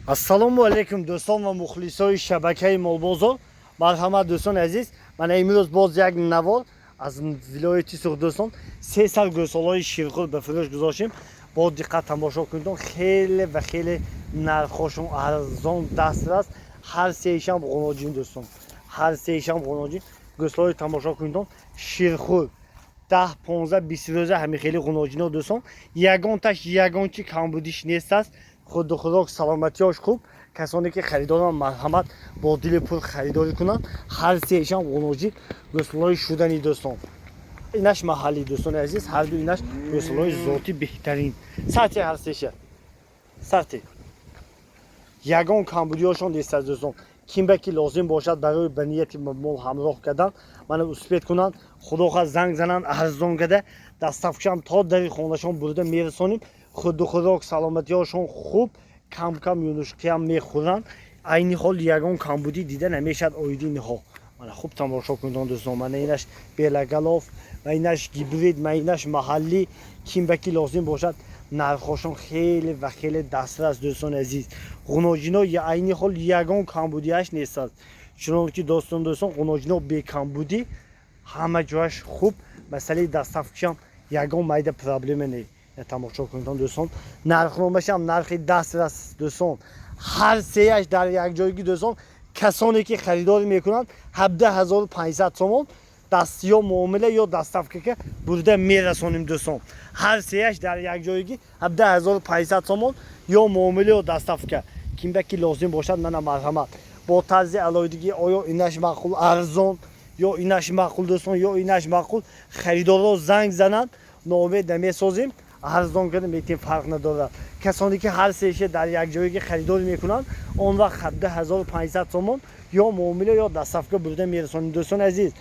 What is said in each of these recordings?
ассалому алайкум дӯстон ва мухлисои шабакаи молбозор. марҳамат дӯстон азиз, мана имрӯз боз як навор аз вилояти Суғдӯстон 300 гӯсолҳои ширхӯр ба фурӯш гузоштем. бо диққат тамошо кунед, хеле ва хеле нархошон арзон дастрас. ҳар сеишам ғуноҷин дӯстон, ҳар сеишам ғуноҷин. гӯсолҳои тамошо кунед, ширхӯр 10-15-20 рӯза ҳамин хеле ғуноҷино дӯстон. ягонташ ягончи камбудиш нест аст. худу худок саломатиёш хуб. касоне ки харидорам марҳамат бо дили пур харидорӣ кунанд. ҳар сеишам ғуноҷин гӯсолҳои шудани дӯстон. инаш маҳаллӣ дӯстони азиз, ҳарду инаш гӯсолҳои зоти беҳтарин. сарти ҳар сеша сарти ягон камбудиёшон нест аст дӯстон. кимба ки лозим бошад барои ба нияти мол ҳамроҳ кардан, мана успед кунанд, худоха занг зананд, арзон гада дастафкашам то дари хонашон бурда мерасонем. худу худок саломатиёшон хуб, кам кам юнушкиам мехӯранд. айни ҳол ягон камбудӣ дида намешавад оиди ниҳо. мана хуб тамошо кунед дӯстон, мана инаш белагалов, ва инаш гибрид, ва инаш маҳаллӣ. кимба ки лозим бошад нархошон хеле ва хеле дастрас дӯстони азиз. ғуноҷино айни ҳол ягон камбудиаш нест аст. чунон ки дӯстон ғуноҷино бекамбудӣ ҳама ҷояш хуб. масъалаи дастафкашам ягон майда проблема не. тамошо кунед дӯстон, нархномашам нархи дастрас дӯстон. ҳар сеяш дар якҷоягӣ дӯстон. касоне ки харидорӣ мекунанд 17500 сомон даст ё муомила ё дастафкака бурда мерасонем дӯстон. ҳар сеяш дар якҷоягӣ 17500 сомон ё муомила ё дастафка. кимба ки лозим бошад мана марҳамат бо тарзи алоидагӣ, оё инаш маъқул арзон ё инаш маъқул дӯстон, ё инаш маъқул. харидорро занг зананд, ноумед намесозем. арзон када метин фарқ надорад. касоне ки ҳар сеша дар якҷоягӣ харидорӣ мекунанд, он вақт 17500 сомон ё муомила ё дастафка бурда мерасонем дӯстони азиз.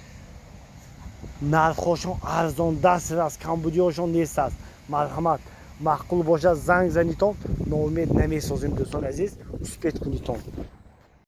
нархошон арзон дастрас, камбудиёшон нест аст. марҳамат маъқул бошад занг занитон, ноумед намесозем дӯстони азиз. успед кунитон.